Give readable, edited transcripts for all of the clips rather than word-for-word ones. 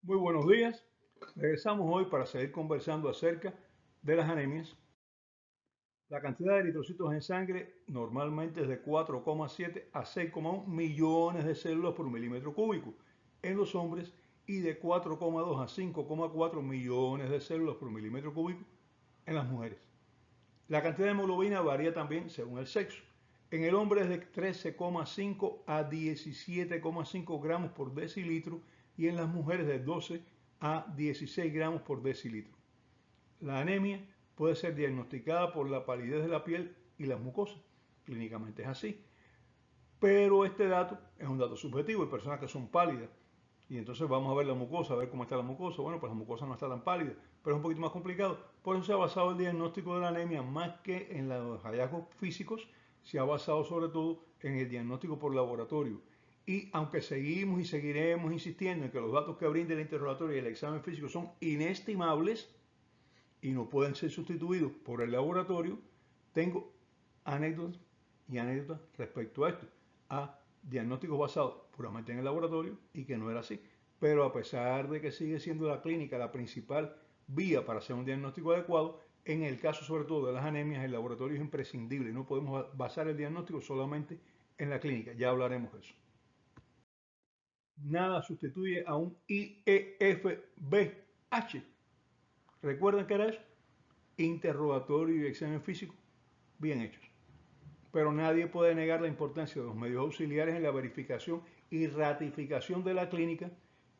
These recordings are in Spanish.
Muy buenos días. Regresamos hoy para seguir conversando acerca de las anemias. La cantidad de eritrocitos en sangre normalmente es de 4,7 a 6,1 millones de células por milímetro cúbico en los hombres y de 4,2 a 5,4 millones de células por milímetro cúbico en las mujeres. La cantidad de hemoglobina varía también según el sexo. En el hombre es de 13,5 a 17,5 gramos por decilitro y en las mujeres de 12 a 16 gramos por decilitro. La anemia puede ser diagnosticada por la palidez de la piel y las mucosas. Clínicamente es así. Pero este dato es un dato subjetivo. Hay personas que son pálidas y entonces vamos a ver la mucosa, a ver cómo está la mucosa. Bueno, pues la mucosa no está tan pálida, pero es un poquito más complicado. Por eso se ha basado el diagnóstico de la anemia más que en los hallazgos físicos, se ha basado sobre todo en el diagnóstico por laboratorio. Y aunque seguimos y seguiremos insistiendo en que los datos que brinda el interrogatorio y el examen físico son inestimables y no pueden ser sustituidos por el laboratorio, tengo anécdotas y anécdotas respecto a esto, a diagnósticos basados puramente en el laboratorio y que no era así. Pero a pesar de que sigue siendo la clínica la principal vía para hacer un diagnóstico adecuado, en el caso sobre todo de las anemias, el laboratorio es imprescindible. No podemos basar el diagnóstico solamente en la clínica. Ya hablaremos de eso. Nada sustituye a un IEFBH. ¿Recuerdan qué era eso? Interrogatorio y examen físico bien hechos. Pero nadie puede negar la importancia de los medios auxiliares en la verificación y ratificación de la clínica,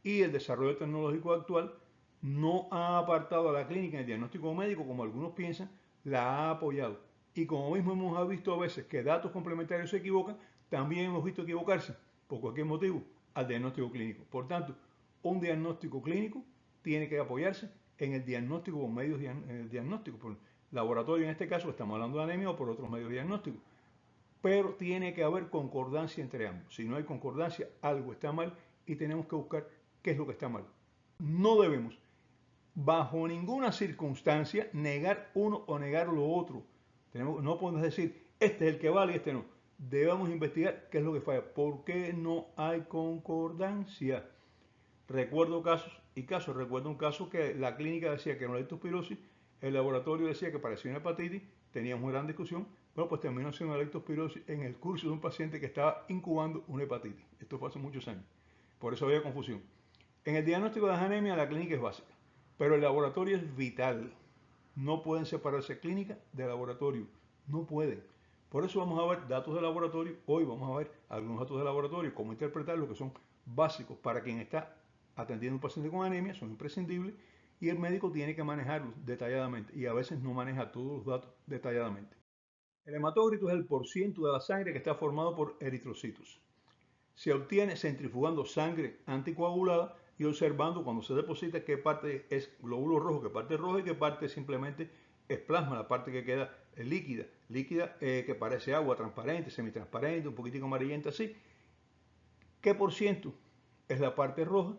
y el desarrollo tecnológico actual no ha apartado a la clínica en el diagnóstico médico como algunos piensan, la ha apoyado. Y como mismo hemos visto a veces que datos complementarios se equivocan, también hemos visto equivocarse, por cualquier motivo, al diagnóstico clínico. Por tanto, un diagnóstico clínico tiene que apoyarse en el diagnóstico con medios diagnósticos, por laboratorio en este caso, estamos hablando de anemia, o por otros medios diagnósticos. Pero tiene que haber concordancia entre ambos. Si no hay concordancia, algo está mal y tenemos que buscar qué es lo que está mal. No debemos, bajo ninguna circunstancia, negar uno o negar lo otro. No podemos decir, este es el que vale y este no. Debemos investigar qué es lo que falla. ¿Por qué no hay concordancia? Recuerdo casos y casos. Recuerdo un caso que la clínica decía que era una leptospirosis, el laboratorio decía que parecía una hepatitis, teníamos una gran discusión. Bueno, pues terminó siendo una leptospirosis en el curso de un paciente que estaba incubando una hepatitis. Esto fue hace muchos años. Por eso había confusión. En el diagnóstico de anemia la clínica es básica, pero el laboratorio es vital. No pueden separarse clínica de laboratorio. No pueden. Por eso vamos a ver datos de laboratorio. Hoy vamos a ver algunos datos de laboratorio, cómo interpretar lo que son básicos para quien está atendiendo a un paciente con anemia, son imprescindibles y el médico tiene que manejarlos detalladamente y a veces no maneja todos los datos detalladamente. El hematócrito es el porciento de la sangre que está formado por eritrocitos. Se obtiene centrifugando sangre anticoagulada y observando cuando se deposita qué parte es glóbulo rojo, qué parte es roja y qué parte simplemente es plasma, la parte que queda líquida que parece agua, transparente, semitransparente, un poquitico amarillenta así. ¿Qué por ciento es la parte roja?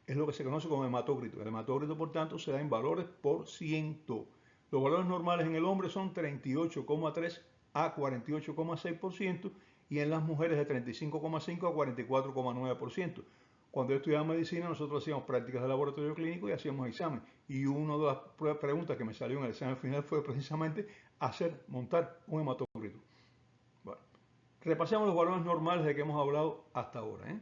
Es lo que se conoce como hematócrito. El hematócrito, por tanto, se da en valores por ciento. Los valores normales en el hombre son 38,3 a 48,6% y en las mujeres de 35,5 a 44,9%. Cuando yo estudiaba medicina, nosotros hacíamos prácticas de laboratorio clínico y hacíamos examen. Y una de las preguntas que me salió en el examen final fue precisamente montar un hematócrito. Bueno, repasemos los valores normales de que hemos hablado hasta ahora.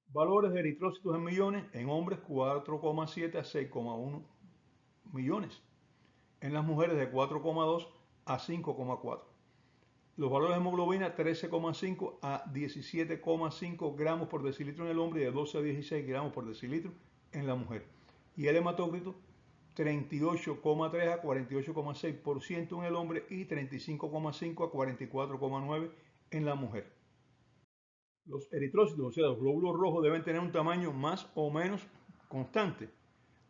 Valores de eritrocitos en millones, en hombres 4,7 a 6,1 millones. En las mujeres de 4,2 a 5,4. Los valores de hemoglobina 13,5 a 17,5 gramos por decilitro en el hombre y de 12 a 16 gramos por decilitro en la mujer. Y el hematócrito 38,3 a 48,6% en el hombre y 35,5 a 44,9 en la mujer. Los eritrocitos, o sea, los glóbulos rojos, deben tener un tamaño más o menos constante.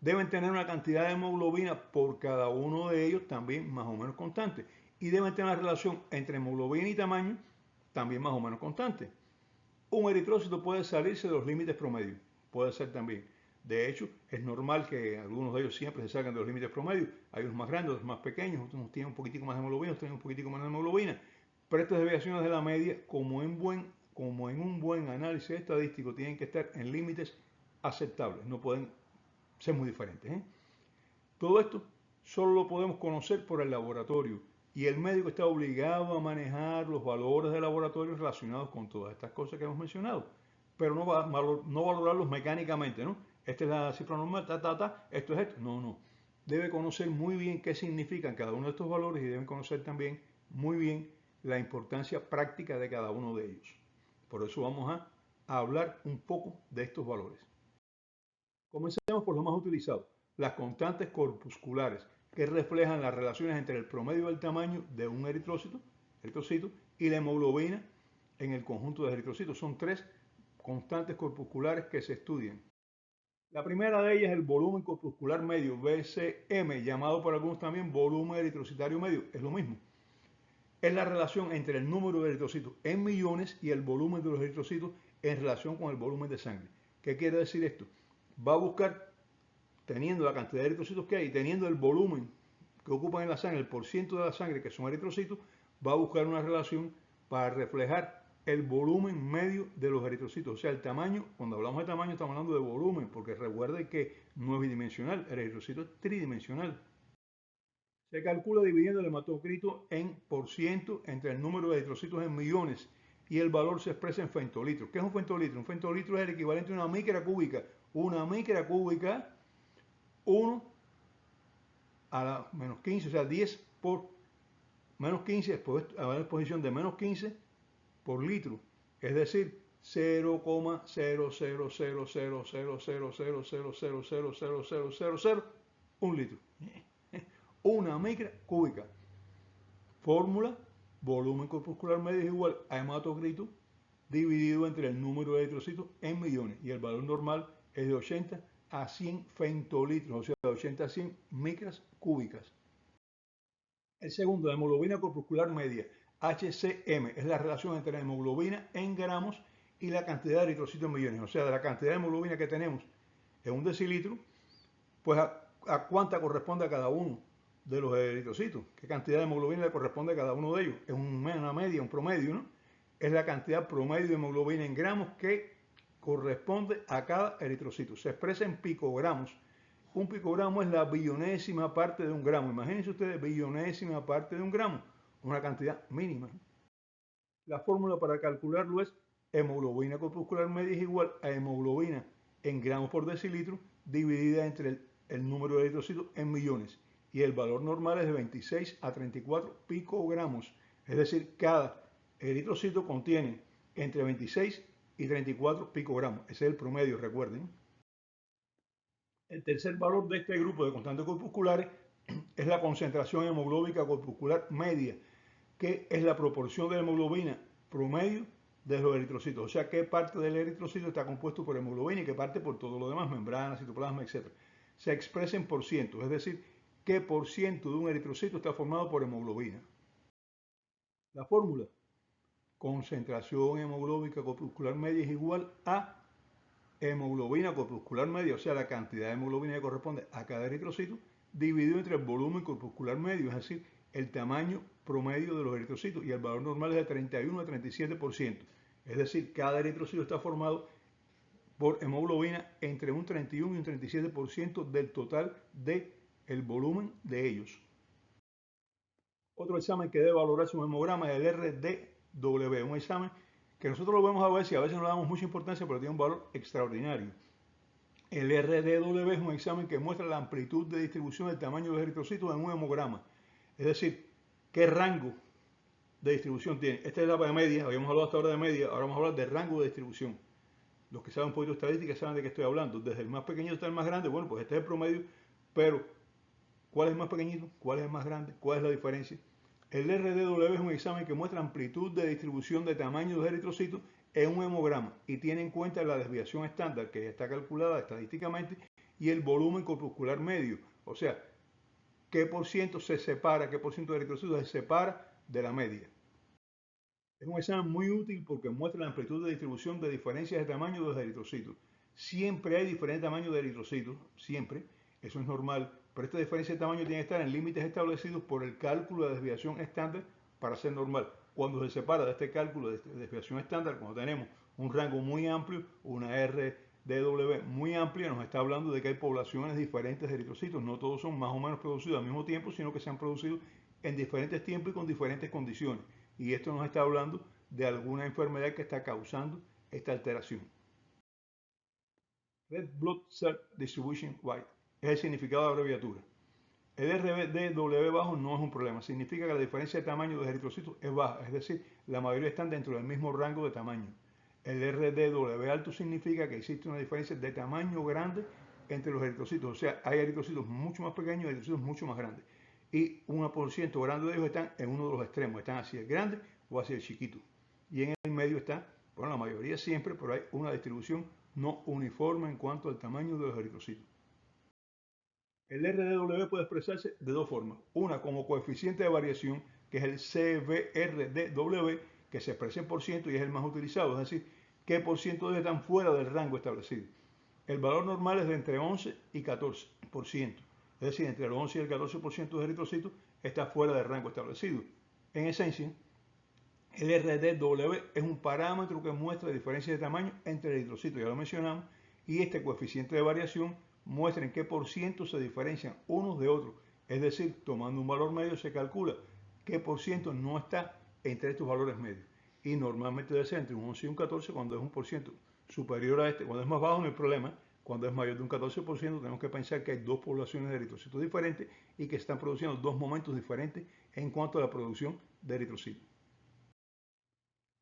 Deben tener una cantidad de hemoglobina por cada uno de ellos también más o menos constante. Y deben tener una relación entre hemoglobina y tamaño también más o menos constante. Un eritrócito puede salirse de los límites promedio. Puede ser también. De hecho, es normal que algunos de ellos siempre se salgan de los límites promedio. Hay unos más grandes, otros más pequeños, otros tienen un poquitico más de hemoglobina, otros tienen un poquitico menos de hemoglobina. Pero estas desviaciones de la media, como en un buen análisis estadístico, tienen que estar en límites aceptables, no pueden ser muy diferentes, ¿eh? Todo esto solo lo podemos conocer por el laboratorio y el médico está obligado a manejar los valores de laboratorio relacionados con todas estas cosas que hemos mencionado, pero no va a no valorarlos mecánicamente, ¿no? Esta es la cifra normal, esto es esto. No, no. Debe conocer muy bien qué significan cada uno de estos valores y deben conocer también muy bien la importancia práctica de cada uno de ellos. Por eso vamos a hablar un poco de estos valores. Comencemos por lo más utilizado, las constantes corpusculares, que reflejan las relaciones entre el promedio del tamaño de un eritrocito y la hemoglobina en el conjunto de eritrocitos. Son tres constantes corpusculares que se estudian. La primera de ellas es el volumen corpuscular medio, VCM, llamado por algunos también volumen eritrocitario medio. Es lo mismo. Es la relación entre el número de eritrocitos en millones y el volumen de los eritrocitos en relación con el volumen de sangre. ¿Qué quiere decir esto? Va a buscar, teniendo la cantidad de eritrocitos que hay y teniendo el volumen que ocupan en la sangre, el porciento de la sangre que son eritrocitos, va a buscar una relación para reflejar el volumen medio de los eritrocitos. O sea, el tamaño, cuando hablamos de tamaño estamos hablando de volumen, porque recuerde que no es bidimensional, el eritrocito es tridimensional. Se calcula dividiendo el hematocrito en porciento entre el número de eritrocitos en millones y el valor se expresa en femtolitros. ¿Qué es un femtolitro? Un femtolitro es el equivalente a una micra cúbica. Una micra cúbica, 1 a la menos 15, o sea, 10 por menos 15, después a la exposición de menos 15 por litro. Es decir, 0,000000000000000 un litro. Una micra cúbica. Fórmula, volumen corpuscular medio es igual a hematocrito dividido entre el número de eritrocitos en millones y el valor normal es de 80 a 100 femtolitros, o sea, de 80 a 100 micras cúbicas. El segundo, la hemoglobina corpuscular media, HCM, es la relación entre la hemoglobina en gramos y la cantidad de eritrocitos en millones, o sea, de la cantidad de hemoglobina que tenemos en un decilitro, pues a cuánta corresponde a cada uno de los eritrocitos, qué cantidad de hemoglobina le corresponde a cada uno de ellos. Es una media, un promedio, ¿no? Es la cantidad promedio de hemoglobina en gramos que corresponde a cada eritrocito. Se expresa en picogramos. Un picogramo es la billonésima parte de un gramo. Imagínense ustedes, billonésima parte de un gramo, una cantidad mínima. La fórmula para calcularlo es hemoglobina corpuscular media es igual a hemoglobina en gramos por decilitro dividida entre el número de eritrocitos en millones. Y el valor normal es de 26 a 34 picogramos. Es decir, cada eritrocito contiene entre 26 y 34 picogramos. Ese es el promedio, recuerden. El tercer valor de este grupo de constantes corpusculares es la concentración hemoglóbica corpuscular media, que es la proporción de la hemoglobina promedio de los eritrocitos. O sea, qué parte del eritrocito está compuesto por hemoglobina y qué parte por todo lo demás, membrana, citoplasma, etc. Se expresa en por ciento, es decir, qué por ciento de un eritrocito está formado por hemoglobina. La fórmula, concentración hemoglóbica corpuscular media es igual a hemoglobina corpuscular media, o sea, la cantidad de hemoglobina que corresponde a cada eritrocito, dividido entre el volumen corpuscular medio, es decir, el tamaño promedio de los eritrocitos, y el valor normal es de 31 a 37%. Es decir, cada eritrocito está formado por hemoglobina entre un 31 y un 37% del total del volumen de ellos. Otro examen que debe valorarse un hemograma es el RDW, un examen que nosotros lo vemos a veces y a veces no le damos mucha importancia, pero tiene un valor extraordinario. El RDW es un examen que muestra la amplitud de distribución del tamaño de los eritrocitos en un hemograma. Es decir, qué rango de distribución tiene. Esta es la de media, habíamos hablado hasta ahora de media, ahora vamos a hablar de rango de distribución. Los que saben un poquito de estadística saben de qué estoy hablando. Desde el más pequeñito hasta el más grande, bueno, pues este es el promedio, pero ¿cuál es el más pequeñito? ¿Cuál es el más grande? ¿Cuál es la diferencia? El RDW es un examen que muestra amplitud de distribución de tamaño de eritrocitos en un hemograma y tiene en cuenta la desviación estándar que ya está calculada estadísticamente y el volumen corpuscular medio. O sea, qué por ciento se separa, qué por ciento de eritrocitos se separa de la media. Es un examen muy útil porque muestra la amplitud de distribución de diferencias de tamaño de los eritrocitos. Siempre hay diferentes tamaños de eritrocitos, siempre, eso es normal, pero esta diferencia de tamaño tiene que estar en límites establecidos por el cálculo de desviación estándar para ser normal. Cuando se separa de este cálculo de desviación estándar, cuando tenemos un rango muy amplio, una R RDW muy amplia nos está hablando de que hay poblaciones diferentes de eritrocitos. No todos son más o menos producidos al mismo tiempo, sino que se han producido en diferentes tiempos y con diferentes condiciones. Y esto nos está hablando de alguna enfermedad que está causando esta alteración. Red Blood Cell Distribution Wide es el significado de abreviatura. El RDW bajo no es un problema, significa que la diferencia de tamaño de los eritrocitos es baja, es decir, la mayoría están dentro del mismo rango de tamaño. El RDW alto significa que existe una diferencia de tamaño grande entre los eritrocitos, o sea, hay eritrocitos mucho más pequeños y eritrocitos mucho más grandes. Y un por ciento grande de ellos están en uno de los extremos, están hacia el grande o hacia el chiquito. Y en el medio está, bueno, la mayoría siempre, pero hay una distribución no uniforme en cuanto al tamaño de los eritrocitos. El RDW puede expresarse de dos formas. Una como coeficiente de variación, que es el CBRDW, que se expresa en por ciento y es el más utilizado, es decir, qué por ciento de ellos están fuera del rango establecido. El valor normal es de entre 11 y 14%, es decir, entre el 11 y el 14% de eritrocitos está fuera del rango establecido. En esencia, el RDW es un parámetro que muestra la diferencia de tamaño entre eritrocitos, ya lo mencionamos, y este coeficiente de variación muestra en qué por ciento se diferencian unos de otros. Es decir, tomando un valor medio se calcula qué por ciento no está entre estos valores medios. Y normalmente debe ser entre un 11 y un 14 cuando es un por ciento superior a este. Cuando es más bajo no hay problema. Cuando es mayor de un 14% tenemos que pensar que hay dos poblaciones de eritrocitos diferentes y que se están produciendo dos momentos diferentes en cuanto a la producción de eritrocitos.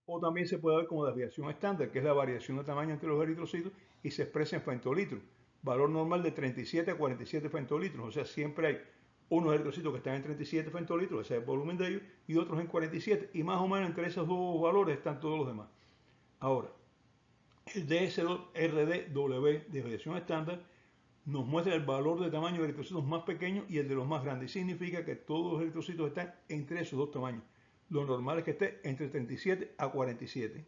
O también se puede ver como desviación estándar, que es la variación de tamaño entre los eritrocitos y se expresa en femtolitros. Valor normal de 37 a 47 femtolitros. O sea, siempre hay unos eritrocitos que están en 37 femtolitros, ese es el volumen de ellos, y otros en 47. Y más o menos entre esos dos valores están todos los demás. Ahora, el DSRDW, desviación estándar, nos muestra el valor de tamaño de eritrocitos más pequeños y el de los más grandes. Significa que todos los eritrocitos están entre esos dos tamaños. Lo normal es que esté entre 37 a 47.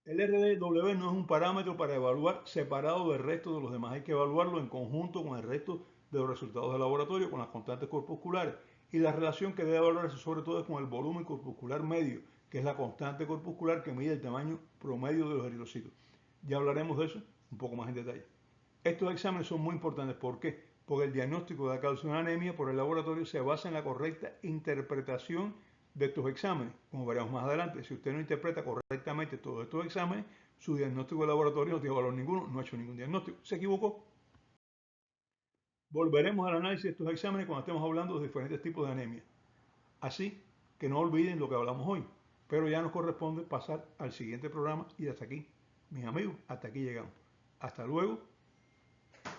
El RDW no es un parámetro para evaluar separado del resto de los demás. Hay que evaluarlo en conjunto con el resto de los resultados del laboratorio, con las constantes corpusculares. Y la relación que debe evaluarse sobre todo es con el volumen corpuscular medio, que es la constante corpuscular que mide el tamaño promedio de los eritrocitos. Ya hablaremos de eso un poco más en detalle. Estos exámenes son muy importantes. ¿Por qué? Porque el diagnóstico de la causa de una anemia por el laboratorio se basa en la correcta interpretación de estos exámenes. Como veremos más adelante, si usted no interpreta correctamente todos estos exámenes, su diagnóstico de laboratorio no tiene valor ninguno, no ha hecho ningún diagnóstico, se equivocó. Volveremos al análisis de estos exámenes cuando estemos hablando de diferentes tipos de anemia. Así que no olviden lo que hablamos hoy, pero ya nos corresponde pasar al siguiente programa y hasta aquí, mis amigos, hasta aquí llegamos. Hasta luego,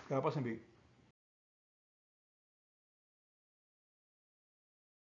que la pasen bien.